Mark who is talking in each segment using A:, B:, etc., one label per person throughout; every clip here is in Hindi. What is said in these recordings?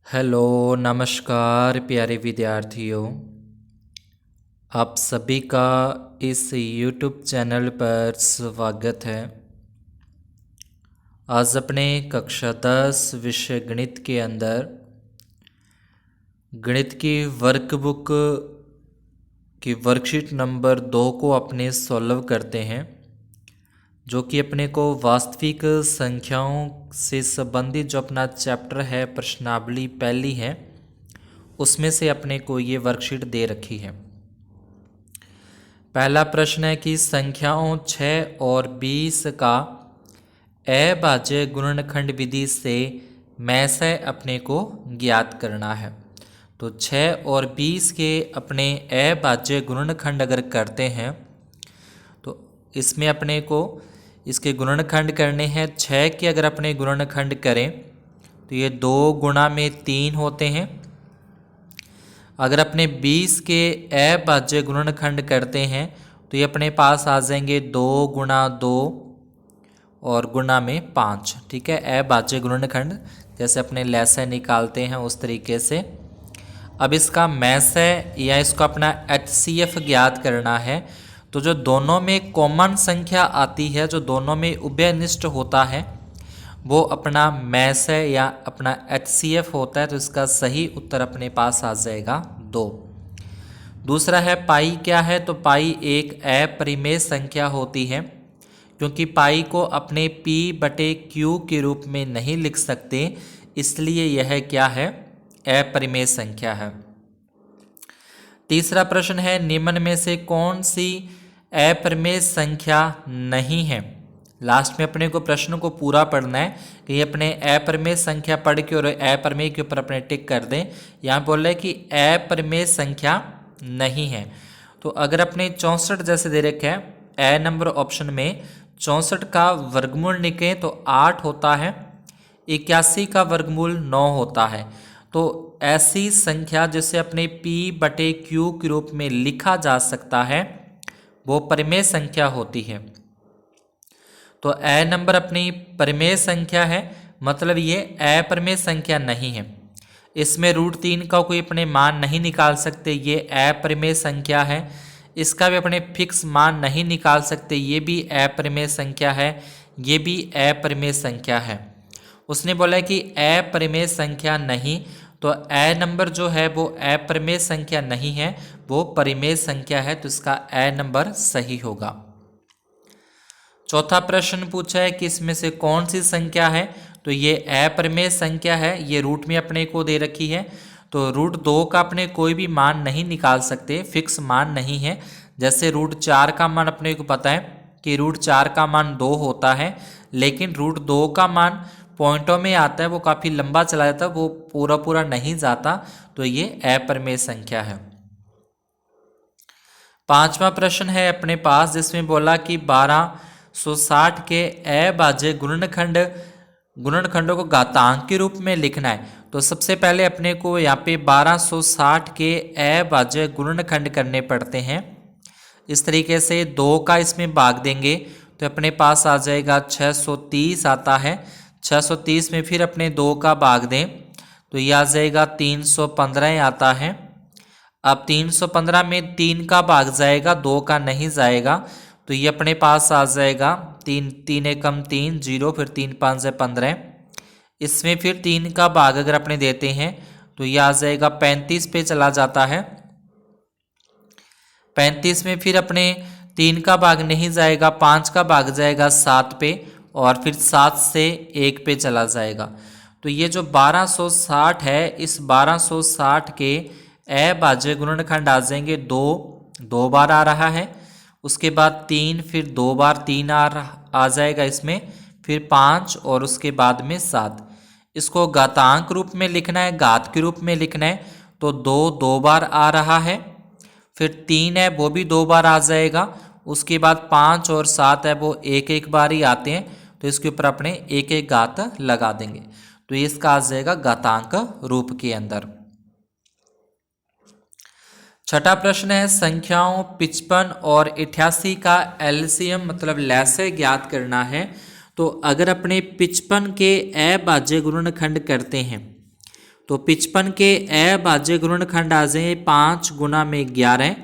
A: हेलो नमस्कार प्यारे विद्यार्थियों। आप सभी का इस YouTube चैनल पर स्वागत है। आज अपने कक्षा 10 विषय गणित के अंदर गणित की वर्कबुक की वर्कशीट नंबर 2 को अपने सॉल्व करते हैं, जो कि अपने को वास्तविक संख्याओं से संबंधित जो अपना चैप्टर है प्रश्नावली पहली है, उसमें से अपने को ये वर्कशीट दे रखी है। पहला प्रश्न है कि संख्याओं 6 और 20 का अभाज्य गुणनखंड विधि से मैसे अपने को ज्ञात करना है। तो 6 और 20 के अपने अभाज्य गुणनखंड अगर करते हैं तो इसमें अपने को इसके गुणनखंड करने हैं। 6 के अगर अपने गुणनखंड करें तो ये 2 गुणा में 3 होते हैं। अगर अपने 20 के अभाज्य गुणनखंड करते हैं तो ये अपने पास आ जाएंगे 2 गुणा 2 और गुणा में 5। ठीक है, अभाज्य गुणनखंड जैसे अपने लैसे निकालते हैं उस तरीके से। अब इसका मैसे या इसको अपना HCF ज्ञात करना है। तो जो दोनों में कॉमन संख्या आती है, जो दोनों में उभयनिष्ठ होता है, वो अपना मैसे या अपना HCF होता है। तो इसका सही उत्तर अपने पास आ जाएगा 2। दूसरा है पाई क्या है। तो पाई एक अपरिमेय संख्या होती है, क्योंकि पाई को अपने P/Q के रूप में नहीं लिख सकते, इसलिए यह क्या है, अपरिमेय संख्या है। तीसरा प्रश्न है निम्न में से कौन सी अपरिमेय संख्या नहीं है। लास्ट में अपने को प्रश्न को पूरा पढ़ना है कि ये अपने अपरिमेय संख्या पढ़ के और अपरिमेय के ऊपर अपने टिक कर दें। यहाँ बोल रहे हैं कि अपरिमेय संख्या नहीं है। तो अगर अपने 64 जैसे दे रखे हैं, ए नंबर ऑप्शन में 64 का वर्गमूल निकलें तो 8 होता है, 81 का वर्गमूल 9 होता है। तो ऐसी संख्या जिसे अपने P/Q के रूप में लिखा जा सकता है वो परिमेय संख्या होती है। तो ए नंबर अपनी परिमेय संख्या है, मतलब ये अपरिमेय संख्या नहीं है। इसमें √3 का कोई अपने मान नहीं निकाल सकते, ये अपरिमेय संख्या है। इसका भी अपने फिक्स मान नहीं निकाल सकते, ये भी अपरिमेय संख्या है, ये भी अपरिमेय संख्या है। उसने बोला कि अपरिमेय संख्या नहीं, तो ए नंबर जो है वो अपरिमेय संख्या नहीं है, वो परिमेय संख्या है। तो इसका ए नंबर सही होगा। चौथा प्रश्न पूछा है कि इसमें से कौन सी संख्या है। तो ये अपरिमेय संख्या है, ये रूट में अपने को दे रखी है। तो √2 का अपने कोई भी मान नहीं निकाल सकते, फिक्स मान नहीं है। जैसे √4 का मान अपने को पता है कि √4 का मान 2 होता है, लेकिन √2 का मान पॉइंटों में आता है, वो काफ़ी लंबा चला जाता है, वो पूरा पूरा नहीं जाता। तो ये अपरिमेय संख्या है। पांचवा प्रश्न है अपने पास, जिसमें बोला कि 1260 के अभाज्य गुणनखंडों को घातांक के रूप में लिखना है। तो सबसे पहले अपने को यहाँ पे 1260 के अभाज्य गुणनखंड करने पड़ते हैं। इस तरीके से 2 का इसमें भाग देंगे तो अपने पास आ जाएगा 630 आता है। 630 में फिर अपने 2 का भाग दें तो ये आ जाएगा 315 आता है। अब 315 में 3 का भाग जाएगा, 2 का नहीं जाएगा, तो ये अपने पास आ जाएगा 3 एकम 3 0, फिर 3 5 15। इसमें फिर 3 का भाग अगर अपने देते हैं तो ये आ जाएगा 35 पे चला जाता है। 35 में फिर अपने 3 का भाग नहीं जाएगा, 5 का भाग जाएगा 7 पे, और फिर 7 से 1 पे चला जाएगा। तो ये जो 1260 है, इस 1260 के अभाज्य गुणनखंड आ जाएंगे 2 बार आ रहा है, उसके बाद 3, फिर 2 बार 3 आ जाएगा इसमें, फिर 5 और उसके बाद में 7। इसको घातांक रूप में लिखना है, घात के रूप में लिखना है, तो 2 बार आ रहा है, फिर 3 है वो भी 2 बार आ जाएगा, उसके बाद 5 और 7 है वो एक बार ही आते हैं। तो इसके ऊपर अपने एक घात लगा देंगे, तो इसका आ जाएगा घातांक रूप के अंदर। छठा प्रश्न है संख्याओं 55 और 88 का एलसीएम मतलब लैसे ज्ञात करना है। तो अगर अपने 55 के अभाज्य गुणनखंड करते हैं तो 55 के अभाज्य गुणनखंड आ जाए 5 गुना में 11।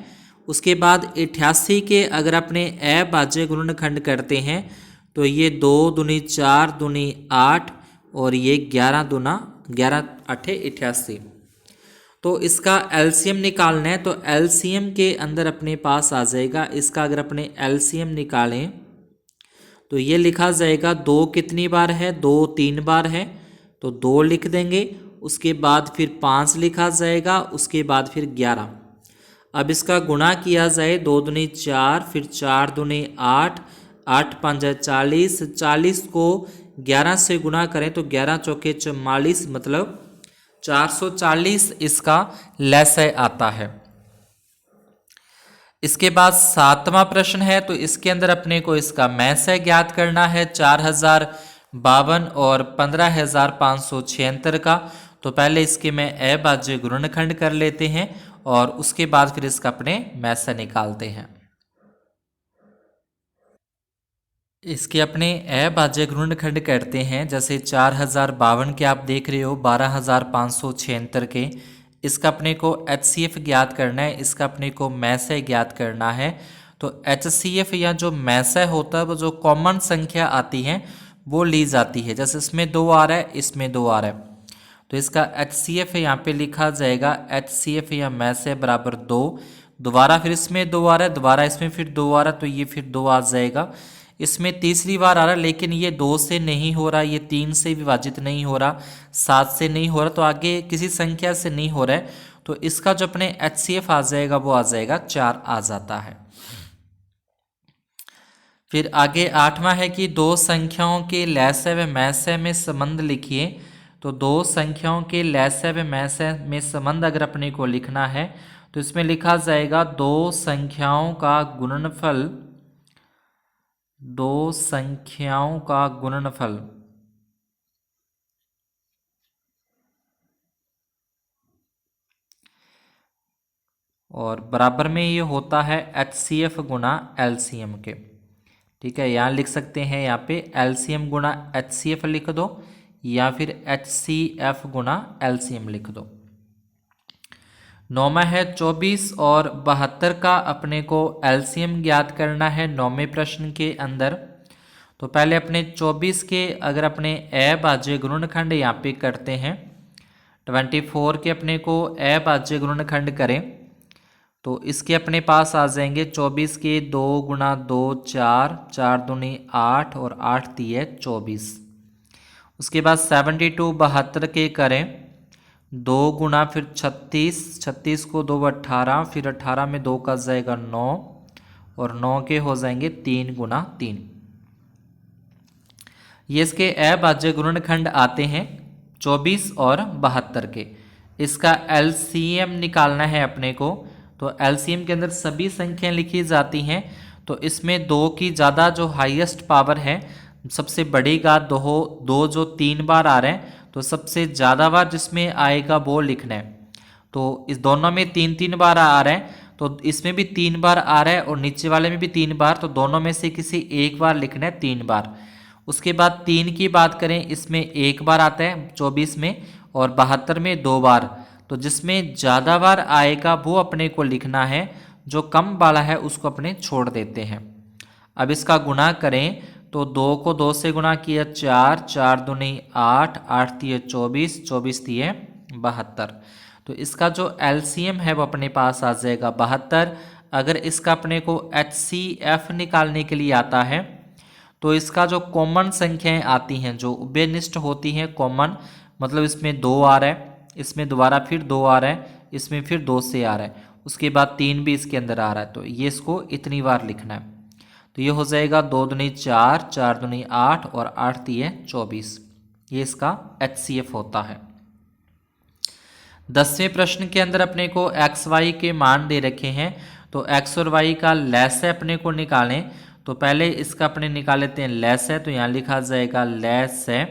A: उसके बाद 88 के अगर अपने अभाज्य गुणनखंड करते हैं तो ये 2 दूनी 4 दूनी 8 और ये 11 दूना 11 8 88। तो इसका एलसीएम निकालना है, तो एलसीएम के अंदर अपने पास आ जाएगा, इसका अगर अपने एलसीएम निकालें तो ये लिखा जाएगा 2 कितनी बार है, 2 3 बार है, तो 2 लिख देंगे। उसके बाद फिर 5 लिखा जाएगा, उसके बाद फिर 11। अब इसका गुणा किया जाए, 2 दूनी 4, फिर 4 दूनी 8, 8 5 40, 40 को 11 से गुणा करें तो 11 चौके 44, मतलब 440 इसका लसाय आता है। इसके बाद 7वां प्रश्न है, तो इसके अंदर अपने को इसका मैसाय ज्ञात करना है 4052 और 15576 का। तो पहले इसके में अभाज्य गुणनखंड कर लेते हैं और उसके बाद फिर इसका अपने मैसाय निकालते हैं। इसके अपने अभाज्य गुणनखंड करते हैं, जैसे 4052 के आप देख रहे हो 12576 के, इसका अपने को HCF ज्ञात करना है, इसका अपने को मैसाय ज्ञात करना है। तो HCF या जो मैसाय होता है वो जो कॉमन संख्या आती है वो ली जाती है, जैसे इसमें 2 आ रहा है, इसमें 2 आ रहा है, तो इसका HCF यहाँ पे लिखा जाएगा HCF या मैसाय बराबर 2। दोबारा फिर इसमें 2 आ रहा है, दोबारा इसमें फिर 2 आ रहा है, तो ये फिर 2 आ जाएगा। इसमें तीसरी बार आ रहा है, लेकिन ये 2 से नहीं हो रहा, ये 3 से विभाजित नहीं हो रहा, 7 से नहीं हो रहा, तो आगे किसी संख्या से नहीं हो रहा है, तो इसका जो अपने HCF आ जाएगा वो आ जाएगा 4 आ जाता है। फिर आगे 8वां है कि 2 संख्याओं के लसाय व मैसाय में संबंध लिखिए। तो 2 संख्याओं के लसाय व मैसाय में संबंध अगर अपने को लिखना है तो इसमें लिखा जाएगा 2 संख्याओं का गुणनफल, 2 संख्याओं का गुणनफल और बराबर में ये होता है HCF गुना LCM के। ठीक है, यहाँ लिख सकते हैं, यहाँ पे LCM गुना HCF लिख दो या फिर HCF गुना LCM लिख दो। 9वां है 24 और 72 का अपने को LCM ज्ञात करना है 9वें प्रश्न के अंदर। तो पहले अपने 24 के अगर अपने अभाज्य गुणनखंड यहाँ पे करते हैं, 24 के अपने को अभाज्य गुणनखंड करें तो इसके अपने पास आ जाएंगे 24 के 2 गुना 2 4, 4 दूनी 8 और 8 तिये 24। उसके बाद 72 72 के करें 2 गुना फिर 36, 36 को 2 18, फिर 18 में 2 का जाएगा 9 और 9 के हो जाएंगे 3 गुना 3। ये इसके अभाज्य गुणनखंड आते हैं 24 और 72 के। इसका LCM निकालना है अपने को, तो LCM के अंदर सभी संख्याएं लिखी जाती हैं। तो इसमें 2 की ज़्यादा जो हाईएस्ट पावर है, सबसे बड़ी घात 2 जो 3 बार आ रहे हैं, तो सबसे ज़्यादा बार जिसमें आएगा वो लिखना है। तो इस दोनों में 3 बार आ रहे हैं, तो इसमें भी 3 बार आ रहा है और नीचे वाले में भी 3 बार, तो दोनों में से किसी एक बार लिखना है 3 बार। उसके बाद 3 की बात करें, इसमें 1 बार आता है 24 में और 72 में 2 बार, तो जिसमें ज़्यादा बार आएगा वो अपने को लिखना है, जो कम वाला है उसको अपने छोड़ देते हैं। अब इसका गुणा करें तो 2 को 2 से गुणा किया 4, 4 दूनी 8, 8 तिये 24, 24 तिये 72। तो इसका जो LCM है वो अपने पास आ जाएगा 72। अगर इसका अपने को HCF निकालने के लिए आता है तो इसका जो कॉमन संख्याएं आती हैं, जो उभयनिष्ठ होती हैं कॉमन, मतलब इसमें 2 आ रहा है, इसमें दोबारा फिर 2 आ रहा है, इसमें फिर 2 से आ रहा है, उसके बाद 3 भी इसके अंदर आ रहा है, तो ये इसको इतनी बार लिखना है। तो ये हो जाएगा 2 दूनी 4, 4 दूनी 8 और 8 तिये 24। ये इसका HCF होता है। 10वें प्रश्न के अंदर अपने को x y के मान दे रखे हैं, तो x और y का लसाय अपने को निकालें। तो पहले इसका अपने निकाल लेते हैं लसाय, तो यहाँ लिखा जाएगा लसाय,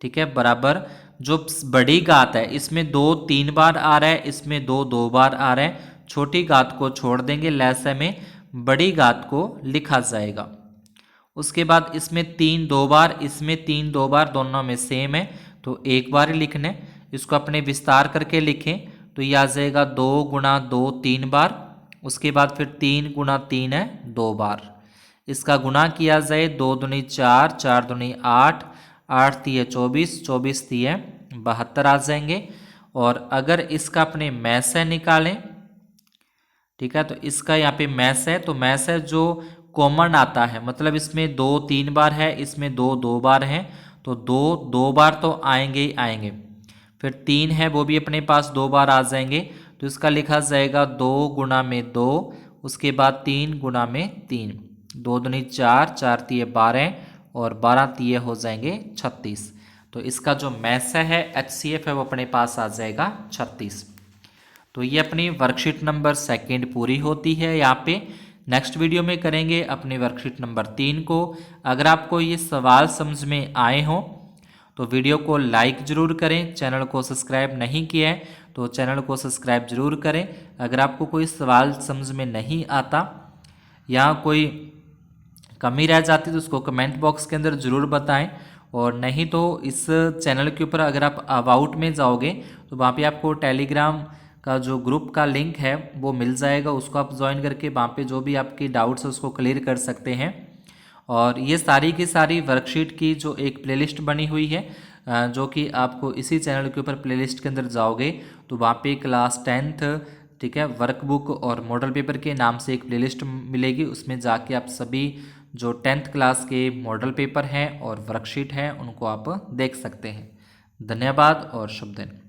A: ठीक है, बराबर जो बड़ी घात है इसमें 2 3 बार आ रहा है, इसमें 2 2 बार आ रहा है, छोटी घात को छोड़ देंगे, लसाय में बड़ी घात को लिखा जाएगा। उसके बाद इसमें 3 2 बार, इसमें 3 2 बार, दोनों में सेम है तो एक बार ही लिखने। इसको अपने विस्तार करके लिखें तो ये आ जाएगा 2 गुणा 2 3 बार, उसके बाद फिर 3 गुणा 3 है 2 बार। इसका गुणा किया जाए 2 दूनी 4, 4 दूनी 8, 8 तिये 24, 24 तिये 72 आ जाएंगे। और अगर इसका अपने मैसे निकालें, ठीक है, तो इसका यहाँ पे मैस है, तो मैस है जो कॉमन आता है, मतलब इसमें 2 3 बार है, इसमें 2 2 बार हैं, तो 2 2 बार तो आएंगे ही आएंगे। फिर 3 है वो भी अपने पास 2 बार आ जाएंगे, तो इसका लिखा जाएगा 2 गुणा में 2, उसके बाद 3 गुणा में 3, 2 दूनी 4, 4 तिये 12 और 12 तिये हो जाएंगे 36। तो इसका जो मैस है HCF है वो अपने पास आ जाएगा 36। तो ये अपनी वर्कशीट नंबर 2 पूरी होती है यहाँ पे। नेक्स्ट वीडियो में करेंगे अपनी वर्कशीट नंबर 3 को। अगर आपको ये सवाल समझ में आए हों तो वीडियो को लाइक ज़रूर करें, चैनल को सब्सक्राइब नहीं किया है तो चैनल को सब्सक्राइब ज़रूर करें। अगर आपको कोई सवाल समझ में नहीं आता या कोई कमी रह जाती तो उसको कमेंट बॉक्स के अंदर ज़रूर बताएं। और नहीं तो इस चैनल के ऊपर अगर आप अबाउट में जाओगे तो वहाँ पे आपको टेलीग्राम का जो ग्रुप का लिंक है वो मिल जाएगा, उसको आप ज्वाइन करके वहाँ पे जो भी आपकी डाउट्स है उसको क्लियर कर सकते हैं। और ये सारी की सारी वर्कशीट की जो एक प्लेलिस्ट बनी हुई है, जो कि आपको इसी चैनल के ऊपर प्लेलिस्ट के अंदर जाओगे तो वहाँ पे क्लास 10th, ठीक है, वर्कबुक और मॉडल पेपर के नाम से एक प्लेलिस्ट मिलेगी। उसमें जाके आप सभी जो 10th क्लास के मॉडल पेपर हैं और वर्कशीट हैं उनको आप देख सकते हैं। धन्यवाद और शुभ दिन।